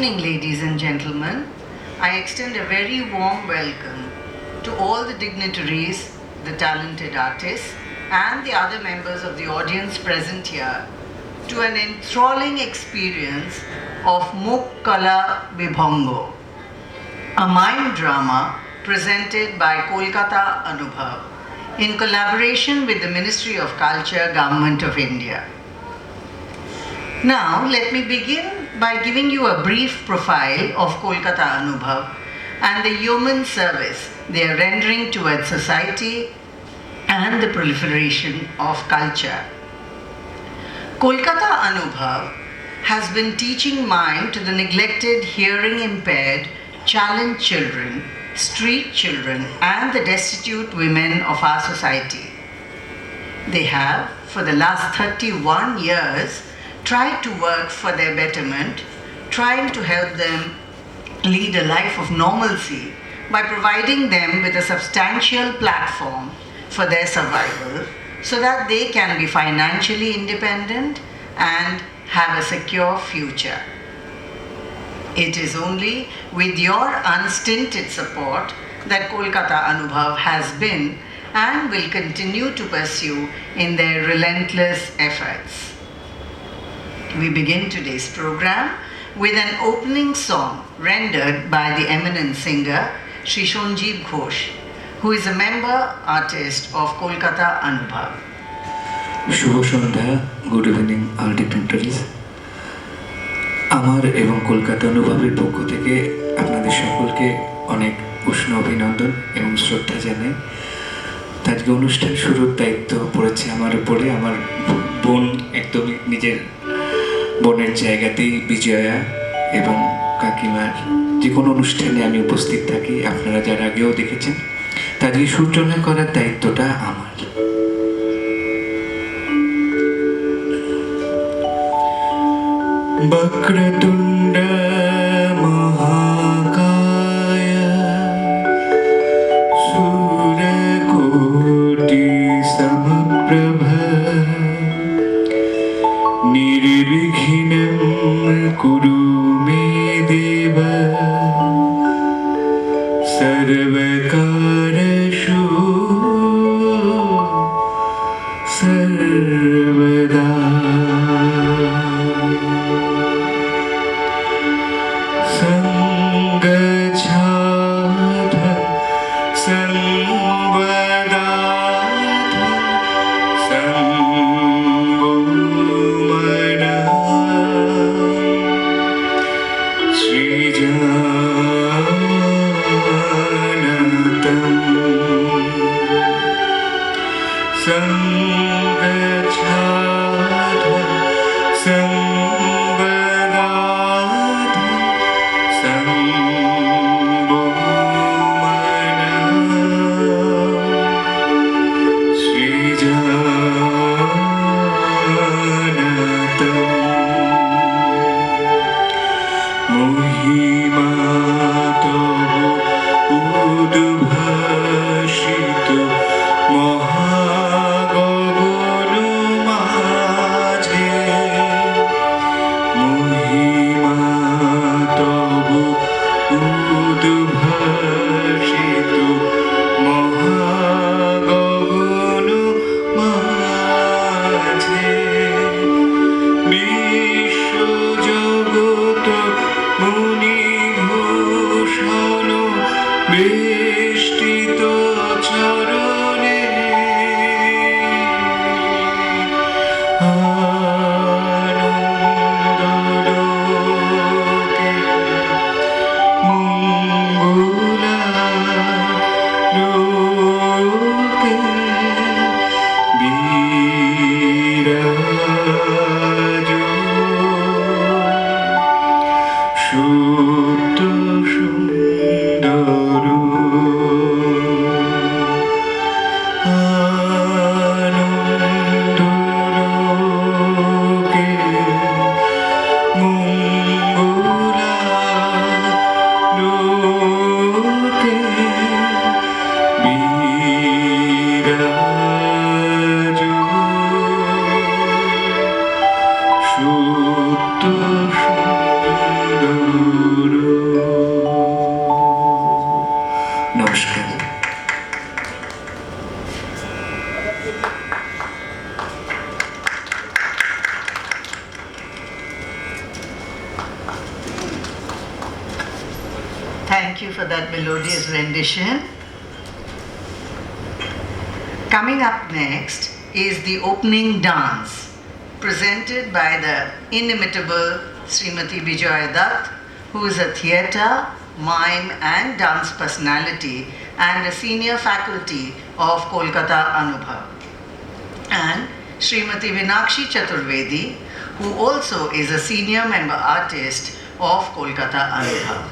evening, ladies and gentlemen. I extend a very warm welcome to all the dignitaries, the talented artists, and the other members of the audience present here to an enthralling experience of Mokkala BIBHANGA, a mime drama presented by Kolkata Anubhav in collaboration with the Ministry of Culture, Government of India. Now, let me begin by giving you a brief profile of Kolkata Anubhav and the human service they are rendering towards society and the proliferation of culture. Kolkata Anubhav has been teaching mime to the neglected, hearing impaired, challenged children, street children, and the destitute women of our society. They have, for the last 31 years, tried to work for their betterment, trying to help them lead a life of normalcy by providing them with a substantial platform for their survival so that they can be financially independent and have a secure future. It is only with your unstinted support that Kolkata Anubhav has been and will continue to pursue in their relentless efforts. We begin today's program with an opening song rendered by the eminent singer Shri.Dhruba, who is a member artist of Kolkata Anubhav. শুভ সন্ধ্যা, good evening all dignitaries. আমার এবং কলকাতা অনুভবের পক্ষ থেকে আপনাদের সকলকে অনেক উষ্ণ অভিনন্দন এবং শ্রদ্ধা জানাই। আজকে অনুষ্ঠান শুরুর দায়িত্ব পড়েছে আমার উপরে। আমার বোন, একদম নিজের বোনের জায়গাতেই বিজয়া এবং কাকিমার যে কোনো অনুষ্ঠানে আমি উপস্থিত থাকি, আপনারা যারা আগেও দেখেছেন। তাকে সূচনা করার দায়িত্বটা আমার। বক্রতুণ্ড মহাকায় সূর্যকোটি সমপ্রভ নির্বিঘ্নং কুরু মে দেব সর্বকার্যেষু সর্বদা। নমস্কার। Thank you for that melodious rendition. Coming up next is the opening dance, presented by the inimitable Srimati Vijaya Dutt, who is a theatre, mime and dance personality and a senior faculty of Kolkata Anubhav. And Srimati Vinakshi Chaturvedi, who also is a senior member artist of Kolkata Anubhav.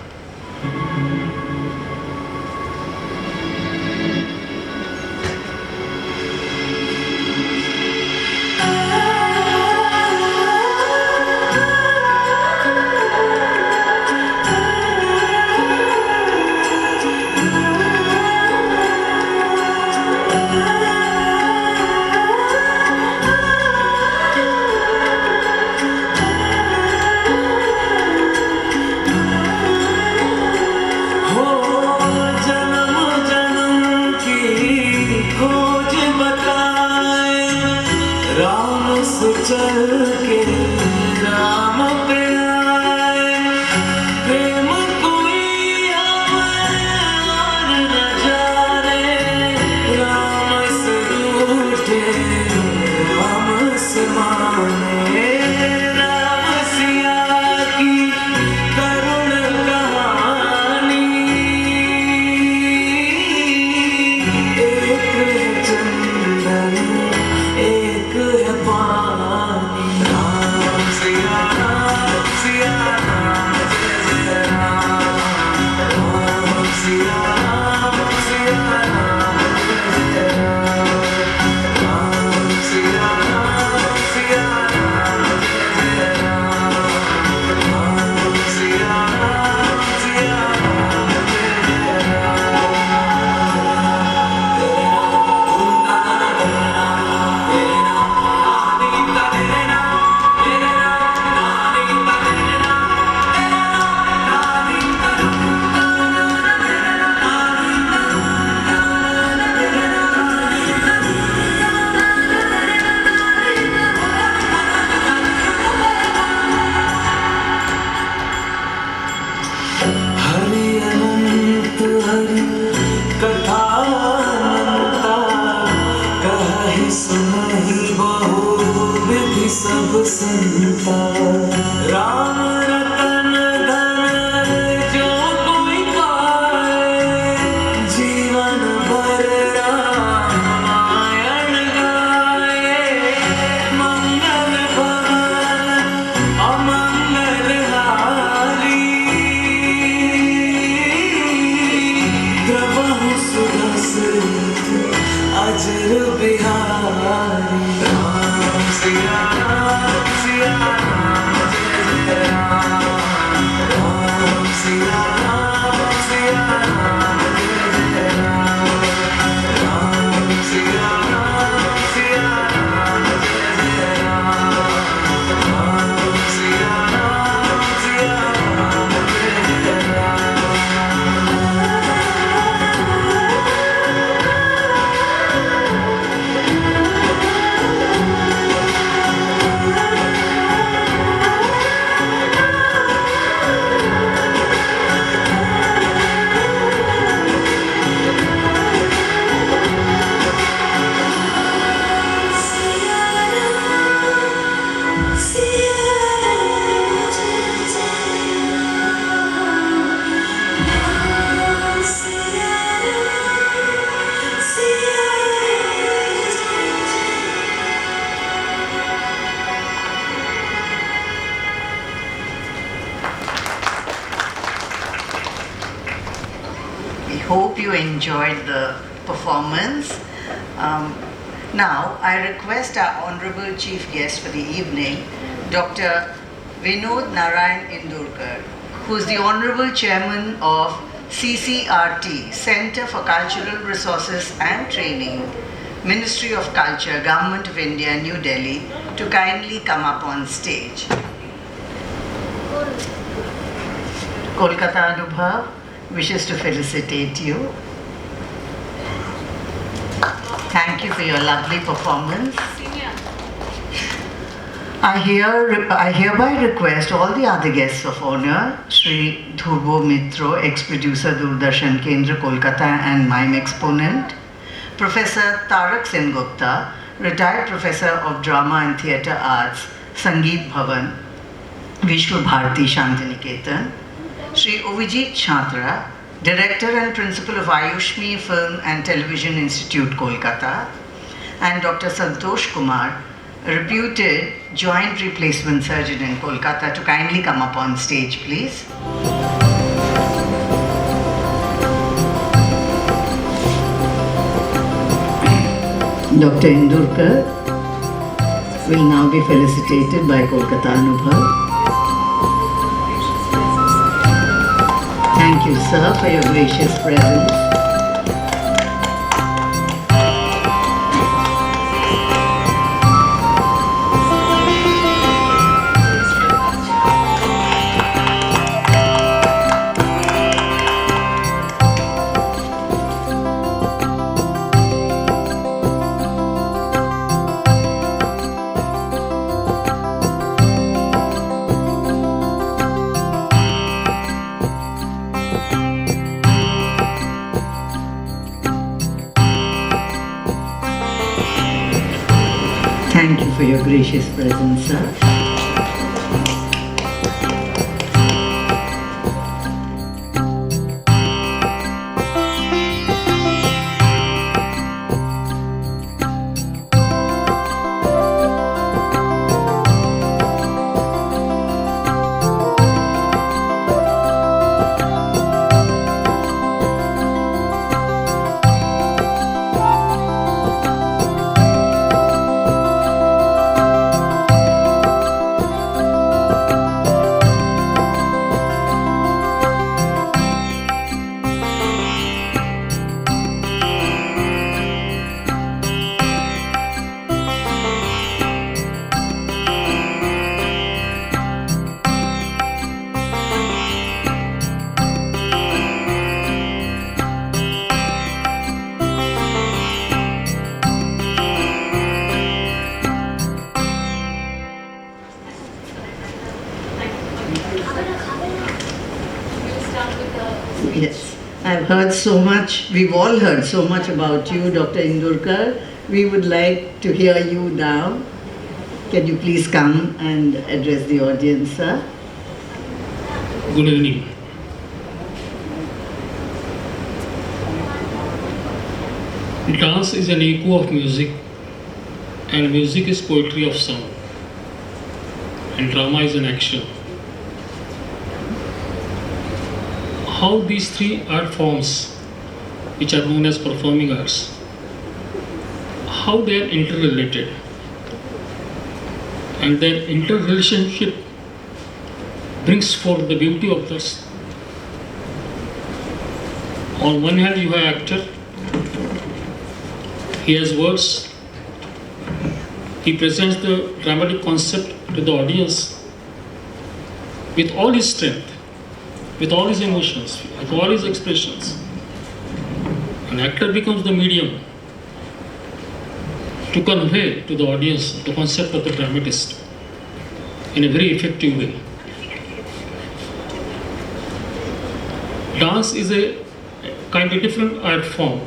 Hope you enjoyed the performance. Now, I request our Honorable Chief Guest for the evening, Dr. Vinod Narayan Indurkar, who is the Honorable Chairman of CCRT, Center for Cultural Resources and Training, Ministry of Culture, Government of India, New Delhi, to kindly come up on stage. Kolkata Anubhav wishes to felicitate you. Thank you for your lovely performance. I hereby request all the other guests of honor, Shri.Dhruba Mitra, ex-producer Doordarshan Kendra, Kolkata and Mime Exponent, Professor Tarak Sengupta, retired Professor of Drama and Theatre Arts, Sangit-Bhavana, Visva, Bharati, Santiniketan, Shri Avijit, Director and Principal of Ayushmi Film and Television Institute, Kolkata, and Dr.Santosh Kumar, a reputed joint replacement surgeon in Kolkata, to kindly come up on stage, please. Dr. Indurkar will now be felicitated by Kolkata Anubhav. Thank you, sir, for your gracious presence. Thank you for your gracious presence, sir. Yes, I've heard so much, we've all heard so much about you, Dr. Indurkar. We would like to hear you now. Can you please come and address the audience, sir? Good evening. Dance is an echo of music, and music is poetry of sound, and drama is an action. How these three art forms, which are known as performing arts, how they are interrelated, and their interrelationship brings forth the beauty of this. On one hand, you have actor. He has words. He presents the dramatic concept to the audience with all his strength, with all his emotions, with all his expressions. An actor becomes the medium to convey to the audience the concept of the dramatist in a very effective way. Dance is a kind of different art form.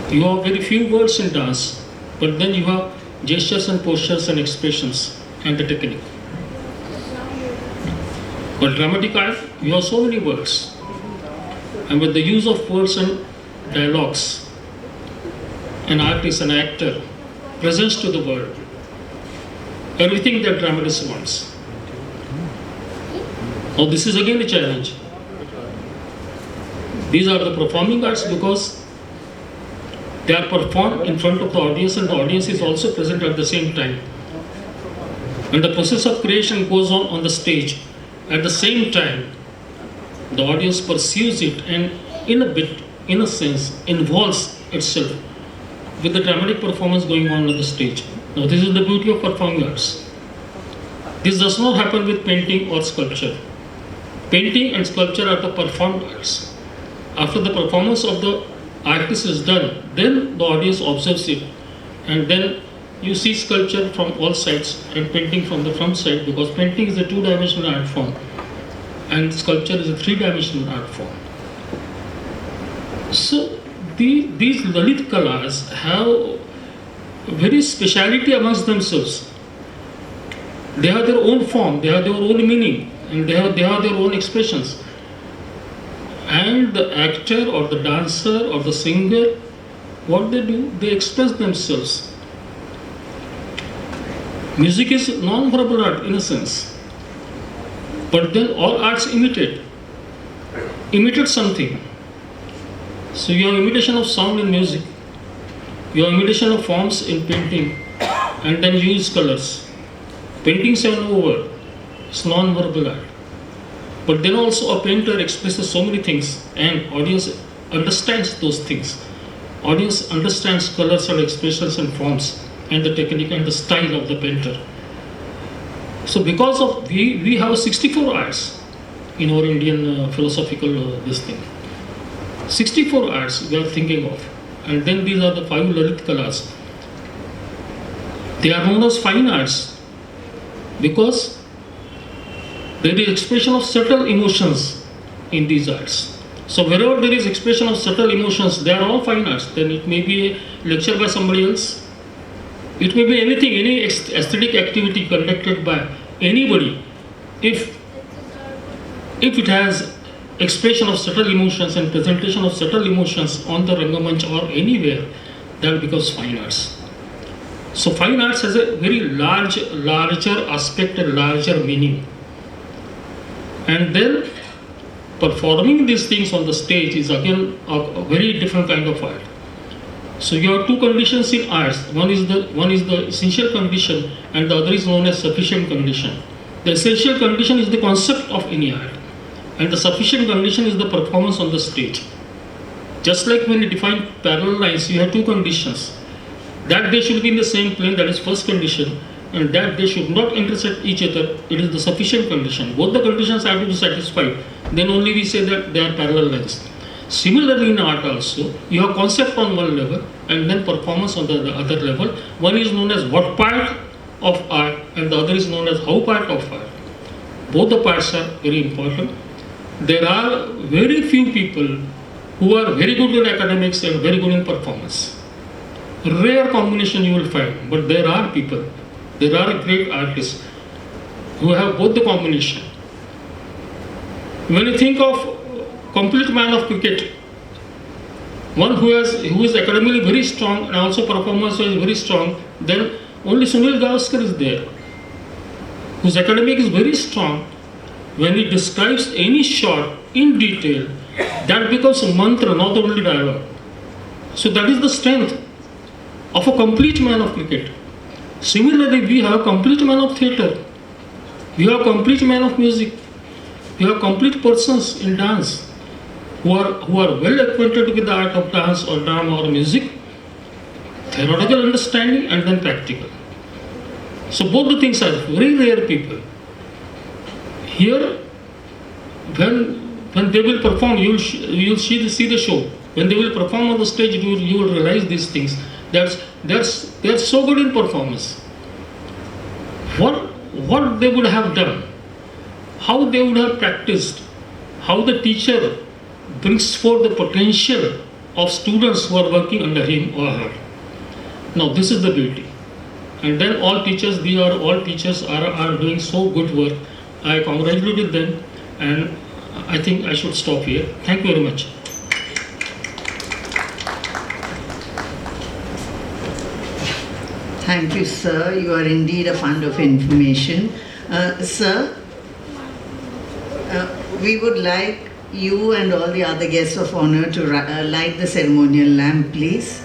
You have very few words in dance, but then you have gestures and postures and expressions and the technique. But dramatic art, you have so many words. And with the use of words and dialogues, an artist, an actor presents to the world everything that dramatist wants. Now this is again a challenge. These are the performing arts because they are performed in front of the audience, and the audience is also present at the same time. When the process of creation goes on the stage, at the same time, the audience perceives it and in a sense, involves itself with the dramatic performance going on the stage. Now this is the beauty of performing arts. This does not happen with painting or sculpture. Painting and sculpture are the performed arts. After the performance of the artist is done, then the audience observes it, and then you see sculpture from all sides and painting from the front side, because painting is a two-dimensional art form and sculpture is a three-dimensional art form. So these Lalit Kalas have very speciality amongst themselves. They have their own form, they have their own meaning, and they have their own expressions. And the actor or the dancer or the singer, what they do, they express themselves. Music is non-verbal art in a sense, but then all arts imitate something. So you have imitation of sound in music, you have imitation of forms in painting, and then you use colors. Painting 7/over is non-verbal art. But then also a painter expresses so many things and audience understands those things. Audience understands colors and expressions and forms and the technique and the style of the painter. So because of, we have 64 arts in our Indian philosophical this thing. 64 arts we are thinking of. And then these are the 5 Lalit Kalas. They are known as fine arts because there is expression of subtle emotions in these arts. So wherever there is expression of subtle emotions, they are all fine arts. Then it may be a lecture by somebody else. It may be anything, any aesthetic activity conducted by anybody. If it has expression of subtle emotions and presentation of subtle emotions on the Rangamanch or anywhere, that becomes fine arts. So fine arts has a very larger aspect and larger meaning. And then performing these things on the stage is again a very different kind of art. So you have 2 conditions in arts. One is the essential condition and the other is known as sufficient condition. The essential condition is the concept of any art and the sufficient condition is the performance on the stage. Just like when you define parallel lines, you have 2 conditions. That they should be in the same plane, that is first condition, and that they should not intersect each other, it is the sufficient condition. Both the conditions have to be satisfied, then only we say that they are parallel lines. Similarly in art also, you have concept on one level and then performance on the other level. One is known as what part of art and the other is known as how part of art. Both the parts are very important. There are very few people who are very good in academics and very good in performance. Rare combination you will find, but there are people. There are great artists who have both the combination. When you think of complete man of cricket, one who is academically very strong and also performance is very strong, then only Sunil Gavaskar is there, whose academic is very strong. When he describes any shot in detail, that becomes a mantra, not only dialogue. So that is the strength of a complete man of cricket. Similarly, we have complete man of theatre, we have complete man of music, we have complete persons in dance who are well acquainted with the art of dance or drama or music, theoretical understanding and then practical. So both the things are very rare people. Here, when they will perform, you will see the show. When they will perform on the stage, you will realize these things. They are so good in performance. What they would have done, how they would have practiced, how the teacher brings forth the potential of students who are working under him or her. Now this is the beauty. And then all teachers are doing so good work. I congratulate them and I think I should stop here. Thank you very much. Thank you, sir. You are indeed a fund of information. Sir, we would like you and all the other guests of honor to light the ceremonial lamp, please.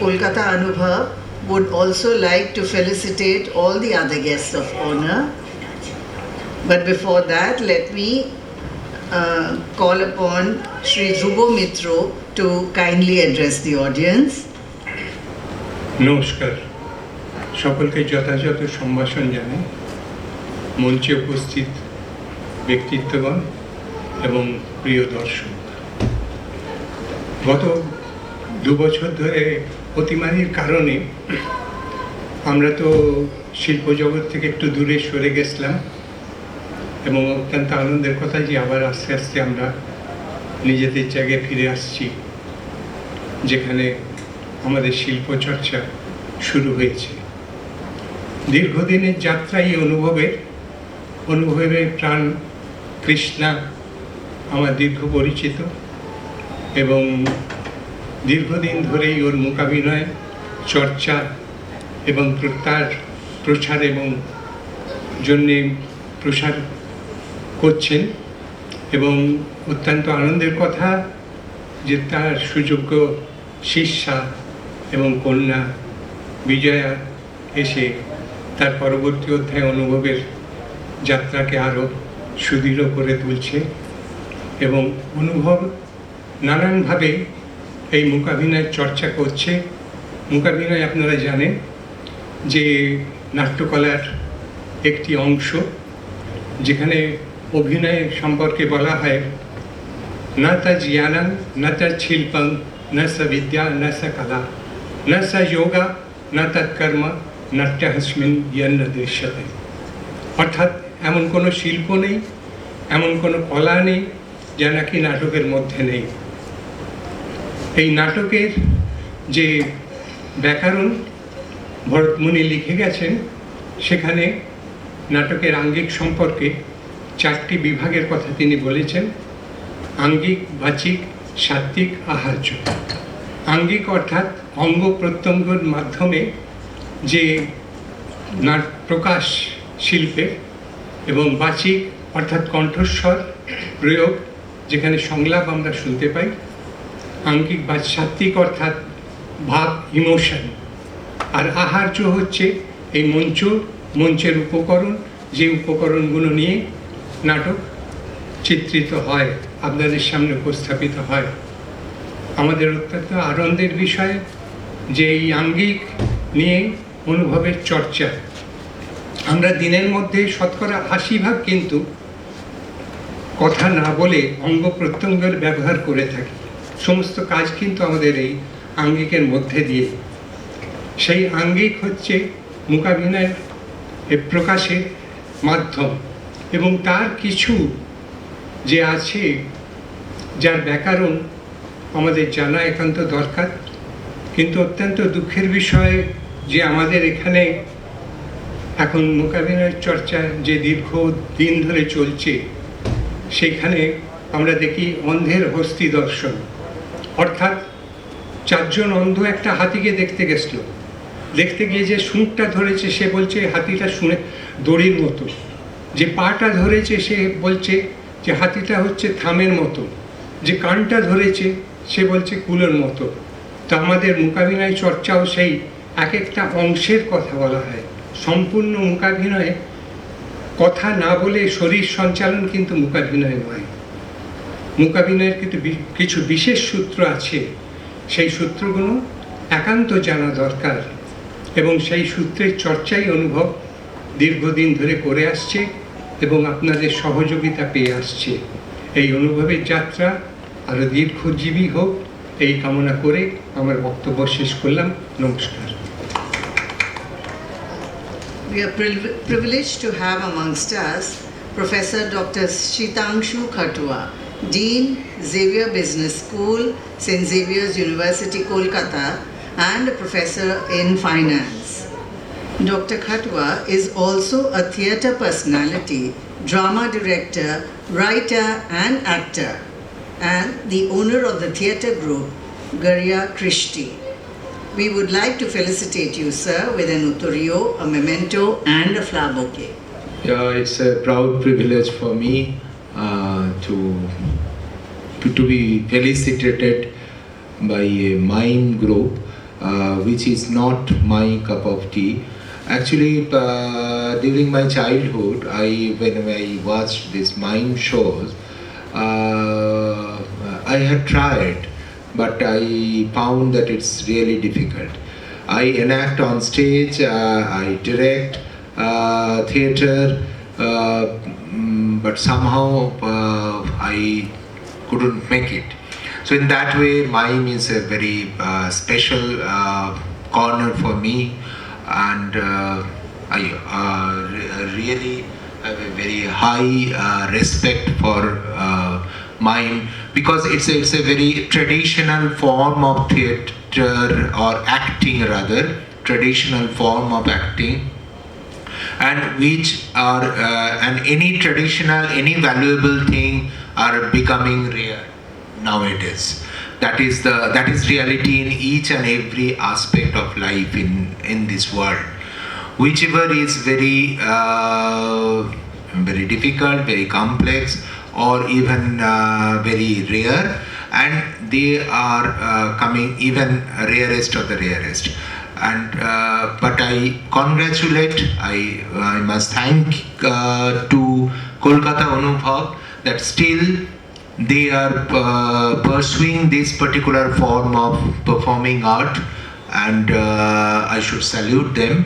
Kolkata Anubhav would also like to felicitate all the other guests of honor. But before that, let me call upon Shri.Dhruba Mitra to kindly address the audience. নমস্কার, সকলকে যথাযথ সম্ভাষণ জানাই, মঞ্চে উপস্থিত ব্যক্তিত্বগণ এবং প্রিয় দর্শক। গত 2 বছর ধরে অতিমারির কারণে আমরা তো শিল্প জগৎ থেকে একটু দূরে সরে গেছিলাম এবং অত্যন্ত আনন্দের কথা যে আবার আস্তে আস্তে আমরা নিজেদের জায়গায় ফিরে আসছি, যেখানে আমাদের শিল্প চর্চা শুরু হয়েছে। দীর্ঘদিনের যাত্রা এই অনুভবের প্রাণ কৃষ্ণা আমার দীর্ঘ পরিচিত এবং দীর্ঘদিন ধরেই ওর মূকাভিনয় চর্চা এবং তার প্রচার এবং জন্যে প্রসার করছেন এবং অত্যন্ত আনন্দের কথা যে তার সুযোগ্য শিষ্যা এবং কন্যা বিজয়া এসে তার পরবর্তী অধ্যায় অনুভবের যাত্রাকে আরও সুদৃঢ় করে তুলছে এবং অনুভব নানানভাবে এই মূকাভিনয়ের চর্চা করছে। মূকাভিনয় আপনারা জানেন যে নাট্যকলার একটি অংশ, যেখানে অভিনয় সম্পর্কে বলা হয় না তা জ্ঞানং না তা শিল্পং না সা বিদ্যা না সা কলা না সা যোগা না তৎকর্ম নাট্যহস্মিন ইয়ন্ন দৃশ্যতে। অর্থাৎ এমন কোনো শিল্প নেই, এমন কোনো কলা নেই যা নাকি নাটকের মধ্যে নেই। এই নাটকের যে ব্যাকরণ ভরতমুনি লিখে গেছেন, সেখানে নাটকের আঙ্গিক সম্পর্কে 4টি বিভাগের কথা তিনি বলেছেন: আঙ্গিক, বাচিক, সাত্ত্বিক, আহার্য। আঙ্গিক অর্থাৎ অঙ্গ প্রত্যঙ্গের মাধ্যমে যে প্রকাশ শিল্পের, এবং বাচিক অর্থাৎ কণ্ঠস্বর প্রয়োগ, যেখানে সংলাপ আমরা শুনতে পাই। আঙ্গিক বা সাত্ত্বিক অর্থাৎ ভাব, ইমোশন। আর আহার্য হচ্ছে এই মঞ্চের উপকরণ, যে উপকরণগুলো নিয়ে নাটক চিত্রিত হয়, আপনাদের সামনে উপস্থাপিত হয়। আমাদের অত্যন্ত আনন্দের বিষয় যে এই আঙ্গিক নিয়ে অনুভবের চর্চা। আমরা দিনের মধ্যে শতকরা 80% কিন্তু কথা না বলে অঙ্গ প্রত্যঙ্গের ব্যবহার করে থাকি। সমস্ত কাজ কিন্তু আমাদের এই আঙ্গিকের মধ্যে দিয়ে। সেই আঙ্গিক হচ্ছে মূকাভিনয়ের প্রকাশের মাধ্যম এবং তার কিছু যে আছে, যার ব্যাকরণ আমাদের জানা একান্ত দরকার। কিন্তু অত্যন্ত দুঃখের বিষয় যে আমাদের এখানে এখন মূকাভিনয়ের চর্চা যে দীর্ঘ দিন ধরে চলছে, সেখানে আমরা দেখি অন্ধের হস্তি দর্শন। অর্থাৎ 4 জন অন্ধ একটা হাতিকে দেখতে গেছিল, দেখতে গিয়ে যে শুঁটটা ধরেছে সে বলছে হাতিটা শুনে দড়ির মতো, যে পাটা ধরেছে সে বলছে যে হাতিটা হচ্ছে থামের মতো, যে কানটা ধরেছে সে বলছে কুলোর মতো। তো আমাদের মূকাভিনয় চর্চাও সেই এক একটা অংশের কথা বলা হয়। সম্পূর্ণ মূকাভিনয়ে কথা না বলে শরীর সঞ্চালন কিন্তু মূকাভিনয় নয়। মূকাভিনয়ের কিন্তু কিছু বিশেষ সূত্র আছে, সেই সূত্রগুলো একান্ত জানা দরকার এবং সেই সূত্রের চর্চাই অনুভব দীর্ঘদিন ধরে করে আসছে এবং আপনাদের সহযোগিতা পেয়ে আসছে। এই অনুভবের যাত্রা আরও দীর্ঘজীবী হোক, এই কামনা করে আমার বক্তব্য শেষ করলাম। নমস্কার। We are privileged to have amongst us Professor Dr. Shitangshu Khatua, Dean, Xavier Business School, St. Xavier's University, Kolkata, and a professor in finance. Dr. Khatua is also a theatre personality, drama director, writer and actor, and the owner of the theatre group, Garya Krishti. We would like to felicitate you, sir, with an utorio, a memento, and a flower bouquet. Yeah, it's a proud privilege for me to be felicitated by a mime group which is not my cup of tea. Actually, during my childhood, when I watched these mime shows, I had tried, but I found that it's really difficult. I enact on stage, I direct theatre, but somehow I couldn't make it. So in that way, mime is a very special corner for me, and I really have a very high respect for mime, because it's a very traditional form of theatre, or acting rather, traditional form of acting, and which are and any traditional, any valuable thing are becoming rare nowadays. That is reality in each and every aspect of life in this world. Whichever is very very difficult, very complex, or even very rare, and they are coming even rarest of the rarest. And but I congratulate, I must thank to Kolkata Anubhav that still they are pursuing this particular form of performing art, and I should salute them,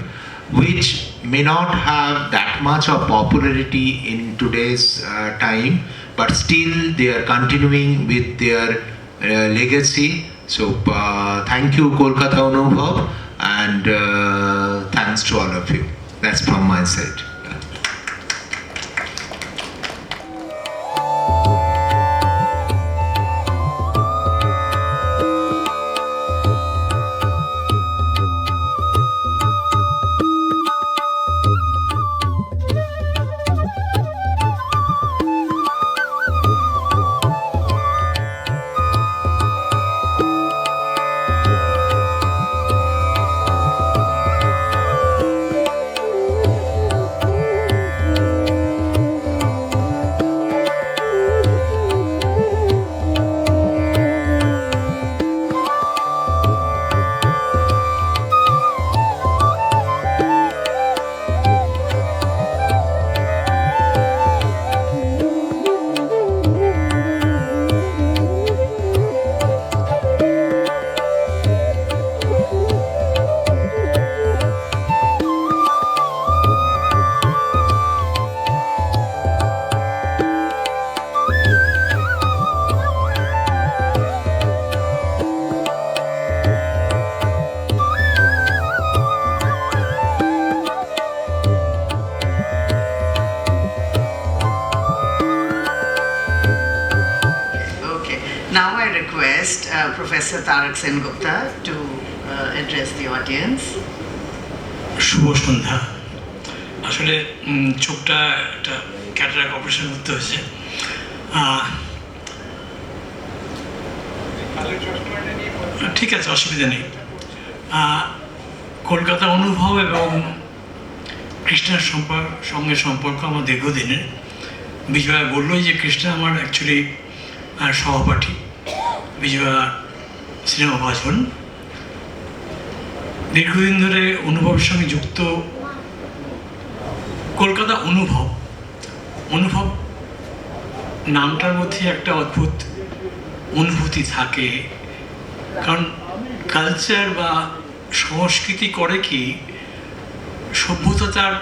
which may not have that much of popularity in today's time, but still they are continuing with their legacy. So thank you, Kolkata Anubhav, and thanks to all of you. That's from my side. Professor Tarak Sengupta to address the audience. শুভ সন্ধ্যা। আসলে চোখটা একটা cataract operation করতে হয়েছে। ঠিক আছে, অসুবিধা নেই। কলকাতা অনুভব এবং কৃষ্ণার সঙ্গে সম্পর্ক আমার দীর্ঘদিনের। বিজয়া বললোই যে কৃষ্ণা আমার অ্যাকচুয়ালি সহপাঠী, বিজয়া সিনেমা ভাষণ। দীর্ঘদিন ধরে অনুভবের সঙ্গে যুক্ত। কলকাতা অনুভব নামটার মধ্যে একটা অদ্ভুত অনুভূতি থাকে, কারণ কালচার বা সংস্কৃতি করে কি, সভ্যতা তার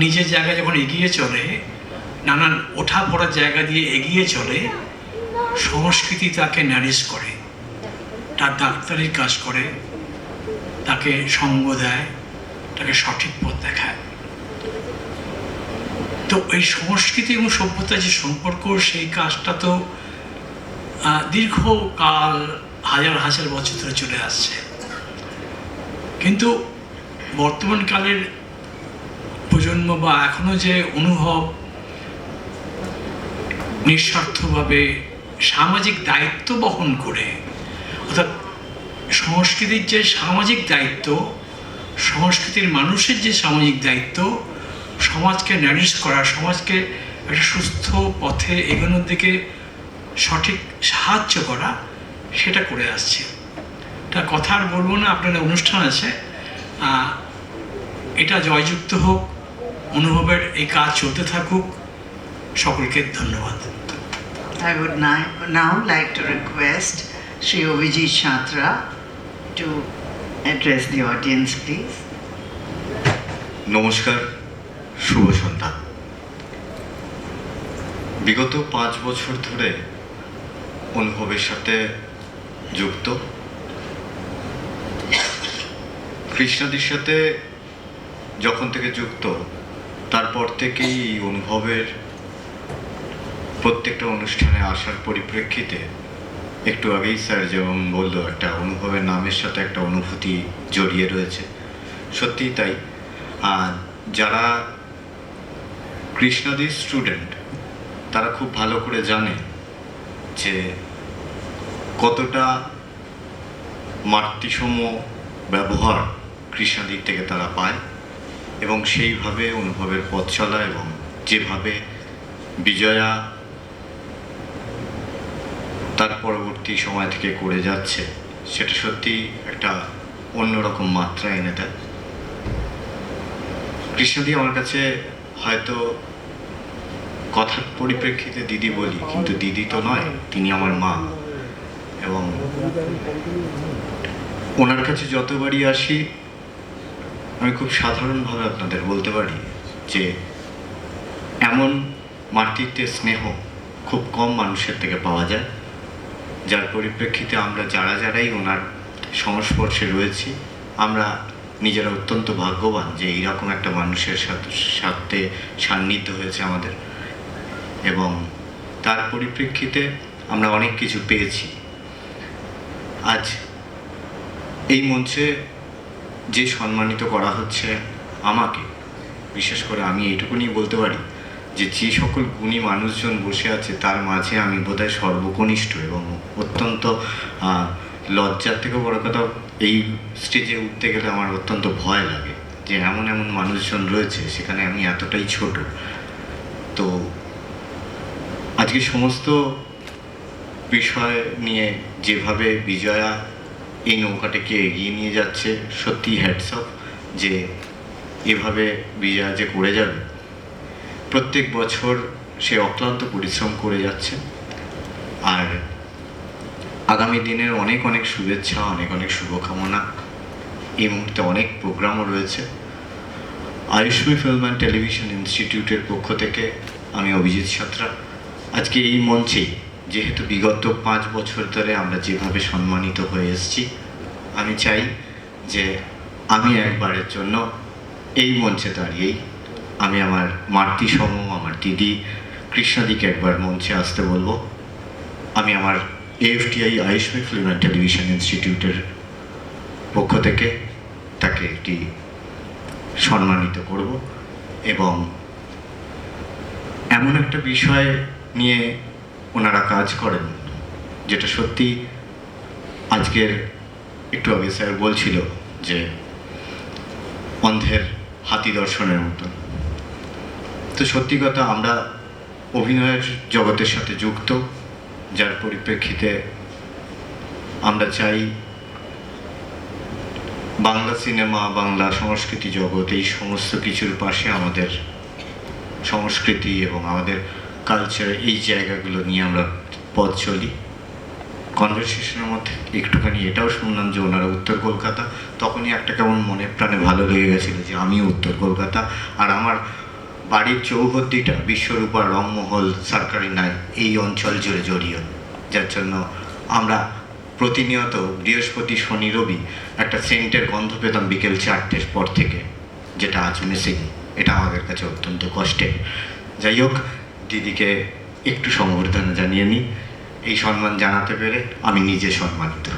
নিজের জায়গায় যখন এগিয়ে চলে, নানান ওঠা পড়ার জায়গা দিয়ে এগিয়ে চলে, সংস্কৃতি তাকে ন্যারিশ করে, তার ডাক্তারির কাজ করে, তাকে সঙ্গ দেয়, তাকে সঠিক পথ দেখায়। তো এই সংস্কৃতি এবং সভ্যতার যে সম্পর্ক, সেই কাজটা তো দীর্ঘকাল হাজার হাজার বছর ধরে চলে আসছে। কিন্তু বর্তমানকালের প্রজন্ম বা এখনো যে অনুভব নিঃস্বার্থভাবে সামাজিক দায়িত্ব বহন করে, অর্থাৎ সংস্কৃতির যে সামাজিক দায়িত্ব, সংস্কৃতির মানুষের যে সামাজিক দায়িত্ব, সমাজকে ন্যারিশ করা, সমাজকে একটা সুস্থ পথে এগোনোর দিকে সঠিক সাহায্য করা, সেটা করে আসছে। তা কথা আর বলবো না, আপনাদের অনুষ্ঠান আছে, এটা জয়যুক্ত হোক, অনুভবের এই কাজ চলতে থাকুক, সকলকে ধন্যবাদ। I would now like to request Shri Avijit Santra to address the audience, please. নমস্কার, শুভ সন্ধ্যা। বিগত 5 বছর ধরে অনুভবের সাথে যুক্ত। কৃষ্ণাদির সাথে যখন থেকে যুক্ত, তারপর থেকেই এই অনুভবের প্রত্যেকটা অনুষ্ঠানে আসার পরিপ্রেক্ষিতে, একটু আগেই স্যার যেমন বললো, একটা অনুভবের নামের সাথে একটা অনুভূতি জড়িয়ে রয়েছে। সত্যিই তাই। যারা কৃষ্ণাদির স্টুডেন্ট তারা খুব ভালো করে জানে যে কতটা মাতৃসম ব্যবহার কৃষ্ণাদির থেকে তারা পায়, এবং সেইভাবে অনুভবের পথ চলা, এবং যেভাবে বিজয়া তার পরবর্তী সময় থেকে করে যাচ্ছে, সেটা সত্যি একটা অন্যরকম মাত্রা এনে দেয়। কৃষ্ণদি আমার কাছে হয়তো কথার পরিপ্রেক্ষিতে দিদি বলি, কিন্তু দিদি তো নয়, তিনি আমার মা। এবং ওনার কাছে যতবারই আসি, আমি খুব সাধারণভাবে আপনাদের বলতে পারি যে এমন মাতৃত্বের স্নেহ খুব কম মানুষের থেকে পাওয়া যায়, যার পরিপ্রেক্ষিতে আমরা যারাই ওনার সংস্পর্শে রয়েছি, আমরা নিজেরা অত্যন্ত ভাগ্যবান যে এইরকম একটা মানুষের সাথে সান্নিধ্য হয়েছে আমাদের, এবং তার পরিপ্রেক্ষিতে আমরা অনেক কিছু পেয়েছি। আজ এই মঞ্চে যে সম্মানিত করা হচ্ছে আমাকে, বিশেষ করে আমি এইটুকুনি বলতে পারি যে যে সকল গুণী মানুষজন বসে আছে তার মাঝে আমি বোধহয় সর্বকনিষ্ঠ, এবং অত্যন্ত লজ্জার থেকে বড় কথা, এই স্টেজে উঠতে গেলে আমার অত্যন্ত ভয় লাগে যে এমন মানুষজন রয়েছে, সেখানে আমি এতটাই ছোট। তো আজকে সমস্ত বিষয় নিয়ে যেভাবে বিজয়া এই নৌকাটাকে এগিয়ে নিয়ে যাচ্ছে, সত্যি হ্যাটস অফ, যে এভাবে বিজয়া যে করে যাবে। প্রত্যেক বছর সে অক্লান্ত পরিশ্রম করে যাচ্ছে, আর আগামী দিনের অনেক শুভেচ্ছা, অনেক শুভকামনা। এই মুহূর্তে অনেক প্রোগ্রামও রয়েছে। আয়ুষ্মি ফিল্ম অ্যান্ড টেলিভিশন ইনস্টিটিউটের পক্ষ থেকে আমি অভিজিৎ সাঁতরা আজকে এই মঞ্চেই, যেহেতু বিগত 5 বছর ধরে আমরা যেভাবে সম্মানিত হয়ে এসেছি, আমি চাই যে আমি একবারের জন্য এই মঞ্চে দাঁড়িয়েই আমি আমার মাতৃসম, আমার দিদি কৃষ্ণাদিকে একবার মঞ্চে আসতে বলবো। আমি আমার AFTI আয়ুষ্মি ফিল্ম অ্যান্ড টেলিভিশন ইনস্টিটিউটের পক্ষ থেকে তাকে একটি সম্মানিত করব, এবং এমন একটা বিষয় নিয়ে ওনারা কাজ করেন যেটা সত্যি আজকের একটু আগে স্যার বলছিল যে অন্ধের হাতি দর্শনের মতো। তো সত্যি কথা, আমরা অভিনয়ের জগতের সাথে যুক্ত, যার পরিপ্রেক্ষিতে আমরা চাই বাংলা সিনেমা, বাংলা সংস্কৃতি জগৎ, এই সমস্ত কিছুর পাশে আমাদের সংস্কৃতি এবং আমাদের কালচার, এই জায়গাগুলো নিয়ে আমরা পথ চলি। কনভারসেশনের মধ্যে একটুখানি এটাও শুনলাম যে ওনারা উত্তর কলকাতা, তখনই একটা কেমন মনে প্রাণে ভালো লেগে গেছিলো যে আমিও উত্তর কলকাতা, আর আমার বাড়ির চৌহদ্দিটা বিশ্বরূপা, রংমহল, সার্কারিনায় এই অঞ্চল জুড়ে জড়িয়ে, যার জন্য আমরা প্রতিনিয়ত বৃহস্পতি, শনি, রবি একটা সেন্টের গন্ধ পেতাম বিকেল 4টের পর থেকে, যেটা আজ মিসিং। এটা আমাদের কাছে অত্যন্ত কষ্টের। যাই হোক, দিদিকে একটু সম্বর্ধনা জানিয়ে নিই। এই সম্মান জানাতে পেরে আমি নিজে সম্মানিত।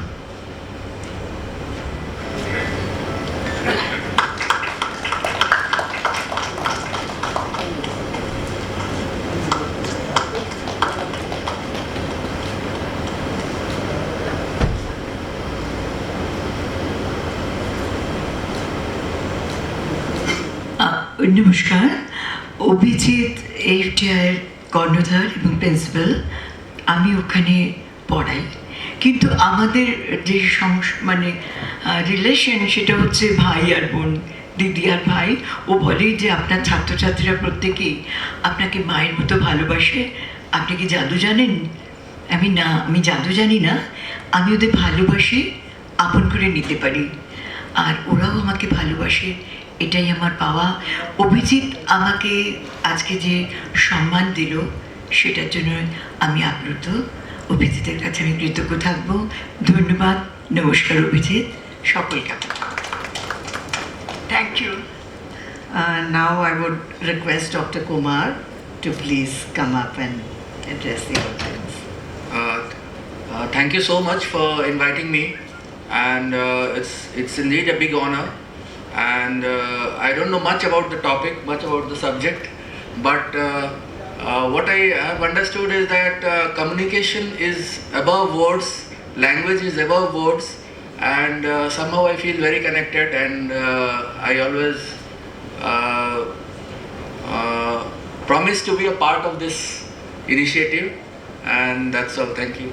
নমস্কার, অভিজিৎ AFTI কর্ণধার এবং প্রিন্সিপাল। আমি ওখানে পড়াই। কিন্তু আমাদের যে মানে রিলেশন সেটা হচ্ছে ভাই আর বোন, দিদি আর ভাই। ও বলে যে আপনার ছাত্রছাত্রীরা প্রত্যেকেই আপনাকে মায়ের মতো ভালোবাসে, আপনি কি জাদু জানেন? আমি না, আমি জাদু জানি না, আমি ওদের ভালোবাসি, আপন করে নিতে পারি, আর ওরাও আমাকে ভালোবাসে, এটাই আমার পাওয়া। অভিজিৎ আমাকে আজকে যে সম্মান দিল সেটার জন্য আমি আপ্লুত। অভিজিতের কাছে আমি কৃতজ্ঞ থাকবো। ধন্যবাদ, নমস্কার অভিজিৎ, সকলকে। Thank you. Now I would request Dr. Kumar to please come up and address the audience. Thank you so much for inviting me, and it's indeed a big honor. And I don't know much about the topic, much about the subject, but what I have understood is that communication is above words, language is above words, and somehow I feel very connected, and I always promise to be a part of this initiative, and that's all. Thank you.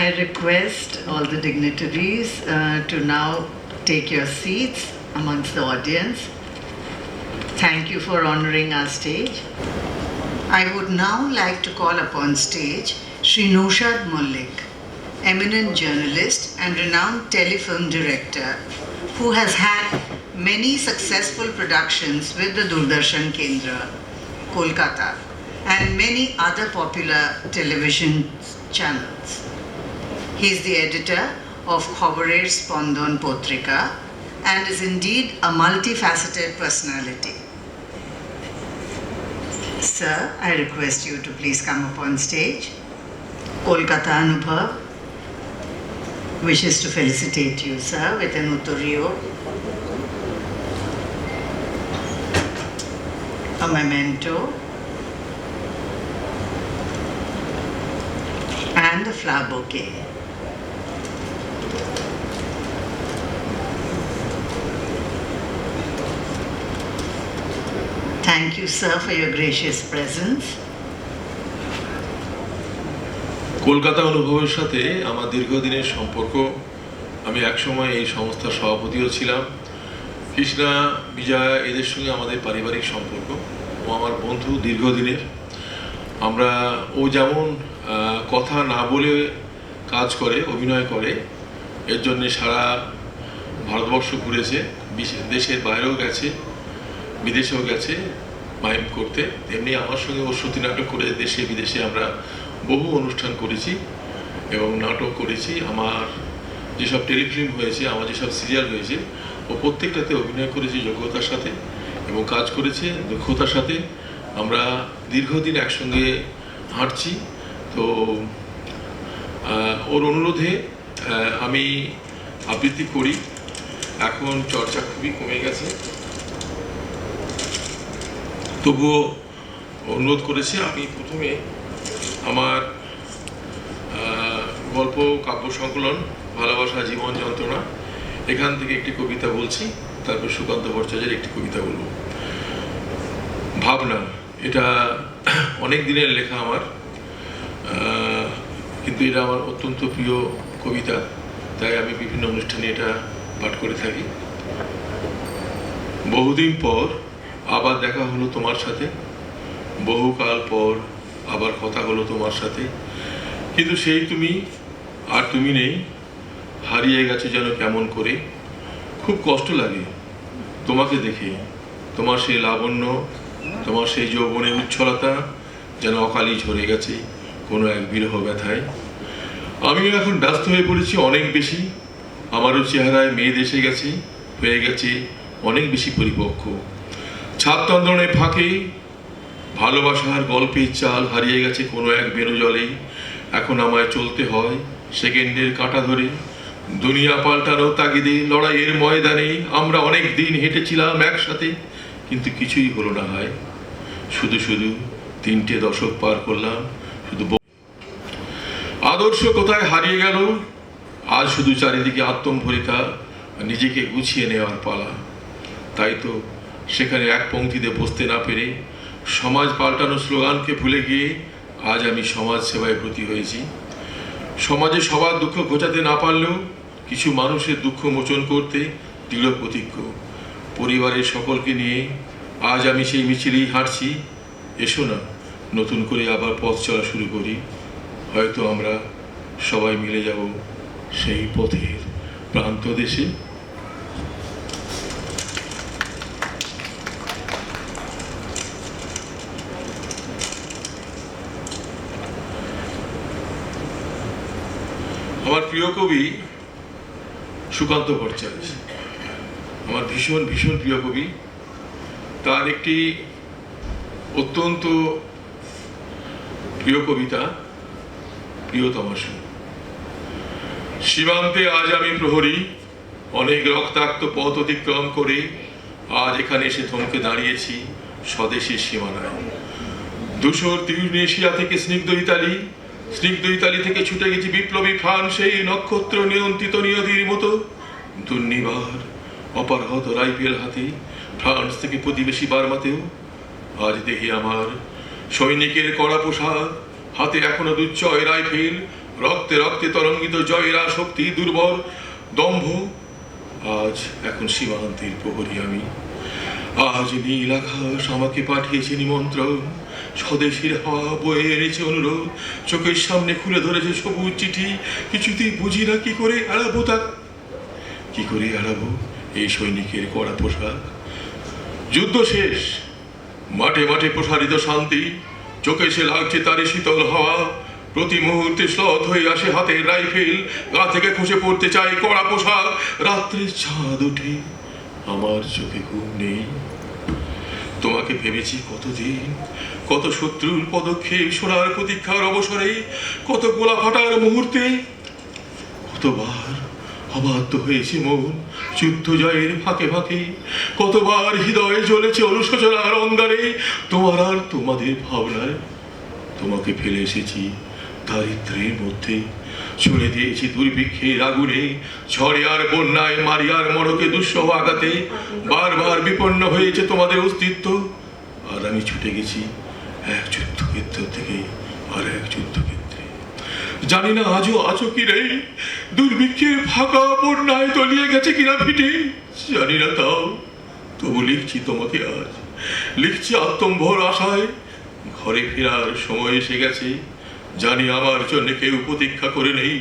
I request all the dignitaries to now take your seats amongst the audience. Thank you for honoring our stage. I would now like to call upon stage Shri Noshad Mullik, eminent journalist and renowned telefilm director who has had many successful productions with the Doordarshan Kendra, Kolkata, and many other popular television channels. He is the editor of Khoborer Spondon Potrika and is indeed a multifaceted personality. Sir, I request you to please come up on stage. Kolkata Anubhav wishes to felicitate you, sir, with an Uttorio, a memento, and a flower bouquet. Thank you, sir, for your gracious presence. Kolkata অনুভবের সাথে আমার দীর্ঘদিনের সম্পর্ক। আমি একসময় এই সংস্থার সভাপতিও ছিলাম। কৃষ্ণা, বিজয়া, এদের সঙ্গে আমাদের পারিবারিক সম্পর্ক। ও আমার বন্ধু দীর্ঘদিনের। আমরা, ও যেমন কথা না বলে কাজ করে, অভিনয় করে, এর জন্য সারা ভারতবর্ষ ঘুরেছে, দেশের বাইরেও গেছে, বিদেশেও গেছে মাইম করতে। এমনি আমার সঙ্গে ও শ্রুতি নাটক করে দেশে বিদেশে আমরা বহু অনুষ্ঠান করেছি এবং নাটক করেছি। আমার যেসব টেলিফিল্ম হয়েছে, আমার যেসব সিরিয়াল হয়েছে, ও প্রত্যেকটাতে অভিনয় করেছি যোগ্যতার সাথে এবং কাজ করেছে দক্ষতার সাথে। আমরা দীর্ঘদিন একসঙ্গে হাঁটছি। তো ওর অনুরোধে আমি আবৃত্তি করি। এখন চর্চা খুবই কমে গেছে, তবুও অনুরোধ করেছি। আমি প্রথমে আমার গল্প কাব্য সংকলন ভালোবাসা জীবন যন্ত্রণা, এখান থেকে একটি কবিতা বলছি, তারপর সুকান্ত ভট্টাচার্যের একটি কবিতা বলবো। ভাবনা, এটা অনেক দিনের লেখা আমার, কিন্তু এটা আমার অত্যন্ত প্রিয় কবিতা, তাই আমি বিভিন্ন অনুষ্ঠানে এটা পাঠ করে থাকি। বহুদিন পর আবার দেখা হলো তোমার সাথে, বহুকাল পর আবার কথা হলো তোমার সাথে, কিন্তু সেই তুমি আর তুমি নেই, হারিয়ে গেছে যেন কেমন করে। খুব কষ্ট লাগে তোমাকে দেখে, তোমার সেই লাবণ্য, তোমার সেই যৌবনের উচ্ছলতা যেন অকালই ঝরে গেছে কোনো এক বিরহ ব্যথায়। আমিও এখন ব্যস্ত হয়ে পড়েছি অনেক বেশি, আমারও চেহারায় মেদ এসে গেছে, হয়ে গেছে অনেক বেশি পরিপক্ক। ছাত্রান্দোলনের ফাঁকে ভালোবাসার গল্পের চাল হারিয়ে গেছে কোনো এক বেনু জলে। এখন আমায় চলতে হয় সেকেন্ডের কাঁটা ধরে, দুনিয়া পাল্টানো তাগিদে লড়াইয়ের ময়দানে। আমরা অনেক দিন হেঁটেছিলাম একসাথে, কিন্তু কিছুই হলো না হয়, শুধু শুধু 3টে দশক পার করলাম। শুধু আদর্শ কোথায় হারিয়ে গেল, আজ শুধু চারিদিকে আত্মম্ভরিতা, নিজেকে গুছিয়ে নেওয়ার পালা। তাই তো সেখানে এক পংক্তিতে বসতে না পেরে সমাজ পাল্টানো স্লোগানকে ভুলে গিয়ে আজ আমি সমাজ সেবায় ব্রতী হয়েছি। সমাজে সবার দুঃখ ঘোচাতে না পারলেও কিছু মানুষের দুঃখ মোচন করতে দৃঢ় প্রতিজ্ঞ। পরিবারের সকলকে নিয়ে আজ আমি সেই মিছিলেই হাঁটছি। এসো না, নতুন করে আবার পথ চলা শুরু করি। হয়তো আমরা সবাই মিলে যাব সেই পথের প্রান্ত দেশে। আমার প্রিয় কবি সুকান্ত ভট্টাচার্য, আমার ভীষণ ভীষণ প্রিয় কবি। তার একটি অত্যন্ত প্রিয় কবিতা প্রিয়তমাশু। সীমান্তে আজ আমি প্রহরী, অনেক রক্তাক্ত পথ অতিক্রম করে আজ এখানে এসে থমকে দাঁড়িয়েছি স্বদেশের সীমানায়। ধূসর তিউনেশিয়া থেকে স্নিগ্ধ ইতালি থেকে ছুটে গেছি বিপ্লবী ফ্রান্স, সেই নক্ষত্র নিয়ন্ত্রিত নিয়তির মতো দুর্নিবার অপারহত রাইফেল হাতে ফ্রান্স থেকে প্রতিবেশী বার্মাতেও আজ দেখি আমার সৈনিকের কড়া পোশাক, হাতে এখনো দুচ্চয় রাইফেল, রক্তে রক্তে তরঙ্গিত জয়রা শক্তি দুর্বল দম্ভ। আজ এখন সীমান্তের প্রহরী আমি। আজ নীল আকাশ আমাকে পাঠিয়েছে নিমন্ত্রণ, স্বদেশের হাওয়া বয়ে এনেছে অনুরোধ, চোখের সামনে খুলে ধরেছে সবুজ চিঠি। কিছুতেই বুঝি না কি করে এড়াবো এই সৈনিকের কড়া পোশাক। যুদ্ধ শেষ, মাঠে মাঠে প্রসারিত শান্তি, চোখে সে লাগছে তারই শীতল হাওয়া। প্রতি মুহূর্তে শ্লথ হয়ে আসে হাতের রাইফেল, গা থেকে খসে পড়তে চাই কড়া পোশাক। রাত্রে চাঁদ ওঠে, আমার চোখে ঘুম নেই। তোমাকে ভেবেছি কতদিন, কত শত্রুর পদক্ষেপ সোনার প্রতীক্ষার অবসরে, কত গোলা ফাটার মুহূর্তে, কতবার অবাধ্য হয়েছে মন যুদ্ধ জয়ের ফাঁকে ফাঁকে, কতবার হৃদয়ে জ্বলেছে অনুশোচনার অঙ্গারে। তোমার আর তোমাদের ভাবনায় তোমাকে ফেলে এসেছি দারিদ্র্যের মধ্যে, ছুড়ে দিয়েছি দুর্ভিক্ষের আগুনে, ঝড়ে আর বন্যায় মারিয়ার মড়কে দুঃসহ আঘাতে। বারবার বিপন্ন হয়েছে তোমাদের অস্তিত্ব, আর আমি ছুটে গেছি এক যুদ্ধক্ষেত্র থেকে আর এক যুদ্ধক্ষেত্রে। জানি না আজও আছো কি রে, দুর্ভিক্ষের ফাঁকা বন্যায় তলিয়ে গেছে কিনা ভিটে, জানি না। তাও তবু লিখছি তোমাকে আজ, লিখছি আত্মম্ভর আশায়। ঘরে ফেরার সময় এসে গেছে, জানি আমার জন্য কেউ প্রতীক্ষা করে নেই।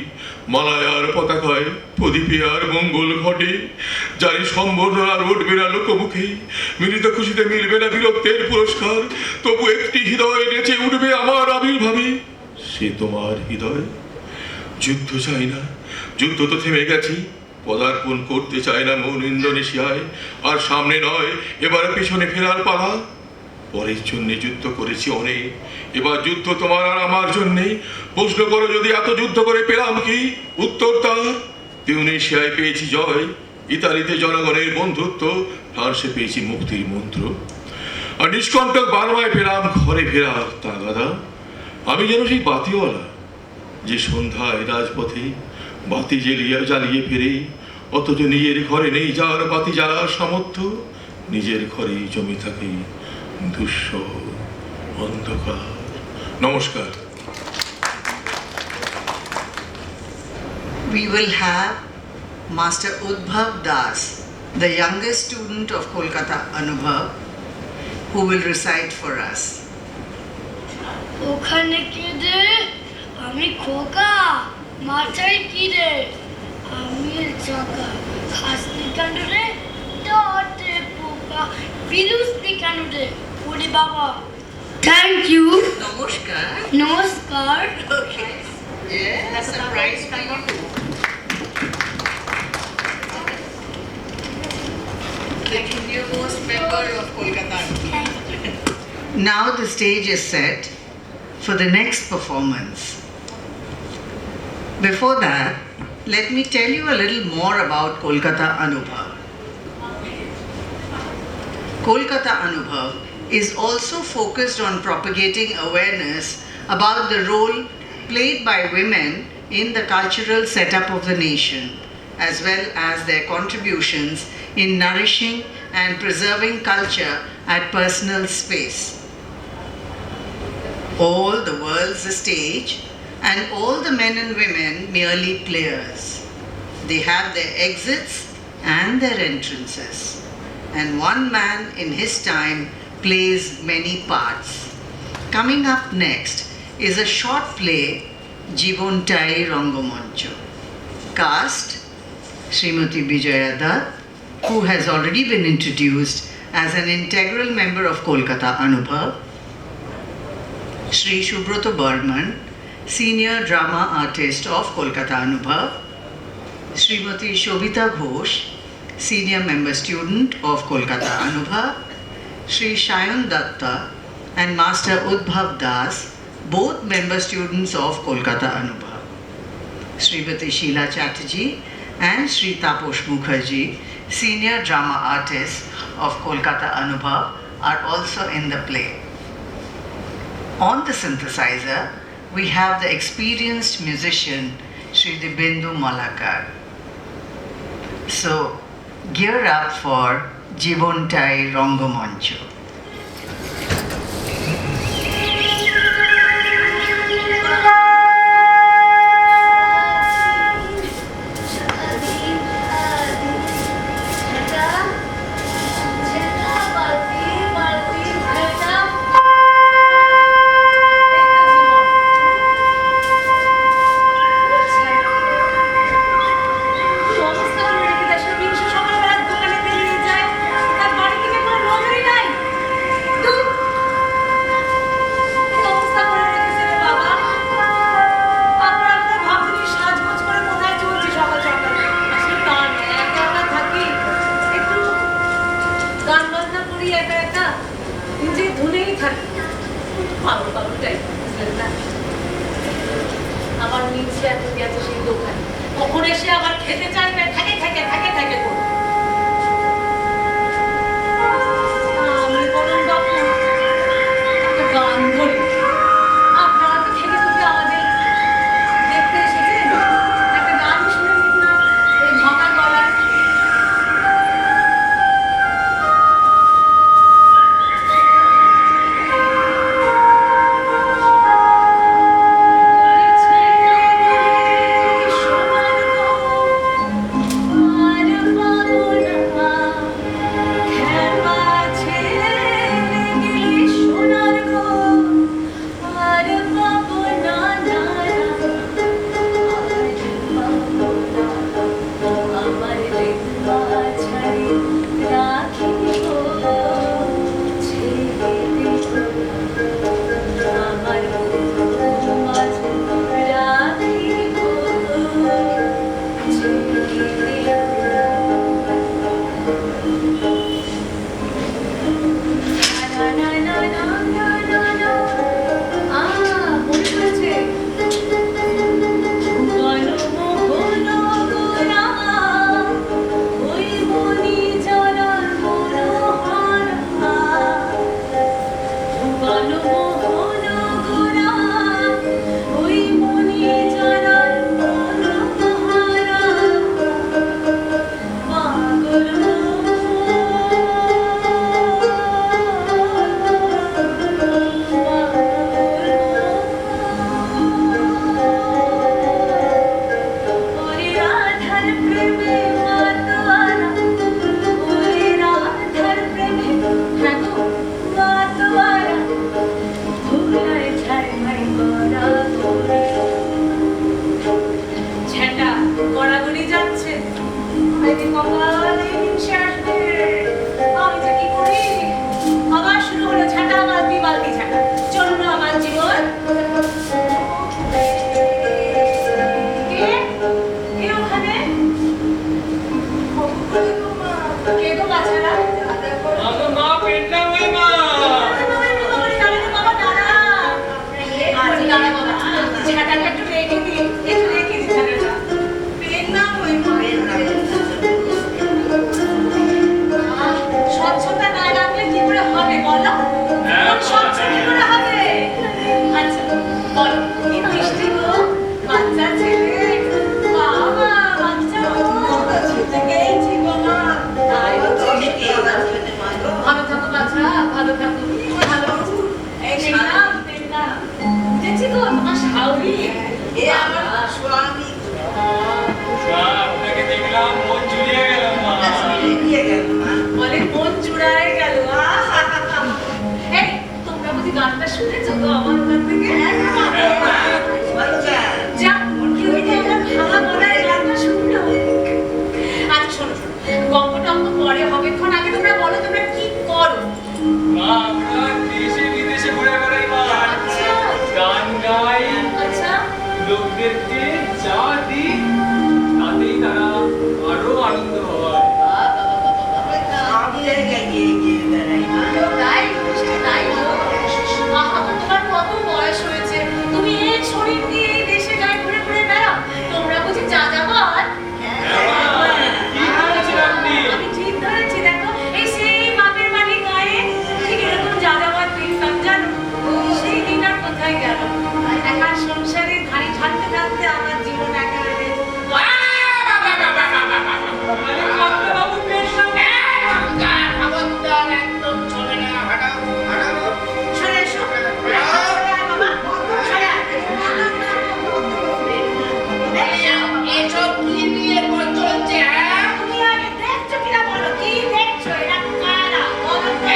মালায়ার পতাকায় প্রদীপে আর মঙ্গল ঘটে, জানি সম্বর্ধনা উঠবে না লোকমুখে, মিলিত খুশিতে মিলবে না বীরত্বের পুরস্কার। তবু একটি হৃদয় নেচে উঠবে আমার আবির্ভাবে, সে তোমার হৃদয়। যুদ্ধ চাই না, যুদ্ধ তো থেমে গেছি, পদার্পণ করতে চায় না মন ইন্দোনেশিয়ায়। আর সামনে নয়, এবার পিছনে ফেরার পালা। পরের জন্যে যুদ্ধ করেছি অনেক, এবার যুদ্ধ তোমার আর আমার জন্যে। প্রশ্ন করো যদি এত যুদ্ধ করে পেলাম কি, উত্তর তার তিউনেশিয়ায় পেয়েছি জয়, ইতালিতে জনগণের বন্ধুত্ব, ফ্রান্সে পেয়েছি মুক্তির মন্ত্র। আর নিষ্কণ্টক বার্মায় পেলাম ঘরে ফেরার তাগাদা। আমি যেন সেই বাতিওয়ালা, যে সন্ধ্যায় রাজপথে বাতি জ্বালিয়ে ফেরে, অথচ নিজের ঘরে নেই যার বাতি জ্বালার সামর্থ্য। নিজের ঘরেই জমে থাকে দুঃসহ অন্ধকার। নমস্কার। We will have Master Udbhav Das, the youngest student of Kolkata Anubhav, who will recite for us. ওখানে কি রে, আমি খোকা, মাথায় কি রে, আমি চাকা, খাসনি কেন রে, ডটে পোকা, বিরুষ্টি কেন রে, ওরে বাবা। Thank you. Namaskar. নমস্কার। Okay. Yeah, that's a prize for you. The junior-most member of Kolkata. Now the stage is set for the next performance. Before that, let me tell you a little more about Kolkata Anubhav. Kolkata Anubhav is also focused on propagating awareness about the role played by women in the cultural setup of the nation, as well as their contributions in nourishing and preserving culture at personal space. all the world's a stage, and all the men and women merely players. They have their exits and their entrances, and one man in his time plays many parts. Coming up next is a short play, Jibontai Rangomoncho. Cast, Srimati Vijaya Dutt, who has already been introduced as an integral member of Kolkata Anubhav, Shri Subroto Burman, Senior Drama Artist of Kolkata Anubhav, Srimati Shobita Ghosh, Senior Member Student of Kolkata Anubhav, Shri Shayan Datta and Master Udbhav Das, both member students of Kolkata Anubhav. Srimati Sheila Chatterjee and Shri Taposh Mukherjee, Senior Drama Artists of Kolkata Anubhav, are also in the play. On the synthesizer, we have the experienced musician Shri Dibyendu Malakar. So, gear up for Jibontai Rangomoncho. ভালো থাকো ভালো থাকো ভালো এই না লোকদেরকে যা দিই তাতেই তারা আরো আনন্দ হয়। সব জায়গায় গিয়ে গিয়ে বেড়াই। তাই তাই তোমার কত বয়স হয়েছে, তুমি এই শরীর নিয়ে এই দেশে গায়ে ঘুরে ঘুরে বেড়াও, তোমরা বুঝি যা যাবার? আমি ঠিক ধরেছি, দেখো এই সেই বাপের বাড়ি গায়ে ঠিক এরকম যা যাবার দেখতাম, জানো সেই দিন আর কোথায় গেল। একা সংসারে ধাড়ি ঝাড়তে ঝাড়তে আমার জীবন একেবারে একদম চলে না। সরে এসো, এসব কি নিয়ে চলছে? তুমি আগে দেখছো কিনা বলো, কি দেখছো? এরা কারা বলো তো?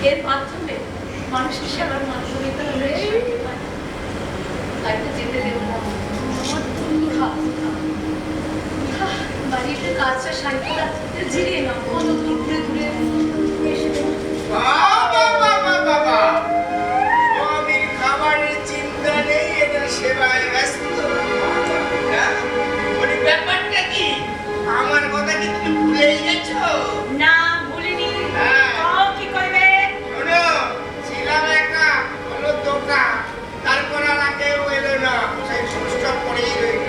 এর মাধ্যমে মানুষের সেবার মাধ্যমে তারা শান্তি পায়। তাইতে যেতে দেব না বাড়িতে কাজটা শান্তিটা জিরিয়ে নাও, কত ঘুরে ঘুরে এসে খাবারের চিন্তা নেই, এটা সেবায় ব্যস্ত। ব্যাপারটা কি, আমার কথা কি তুমি ভুলেই গেছো? না, ভুলিনি। কি করবে? শোনো, ছিলাম একা, হলো দোকা, তারপর আর কেউ এলো না, সেই সুস্থ পড়েই রইল।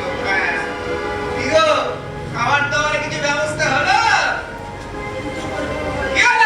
খাবার দাবার কিছু ব্যবস্থা হলো? কি হলো?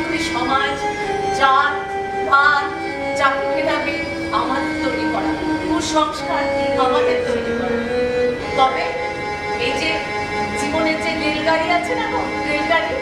ওই সমাজ, জাত, পাত, জাতি ভেদাভেদ আমাদের তৈরি করা, কুসংস্কার আমাদের তৈরি করা। তবে এই যে জীবনের যে রেলগাড়ি আছে না গো, রেলগাড়ি,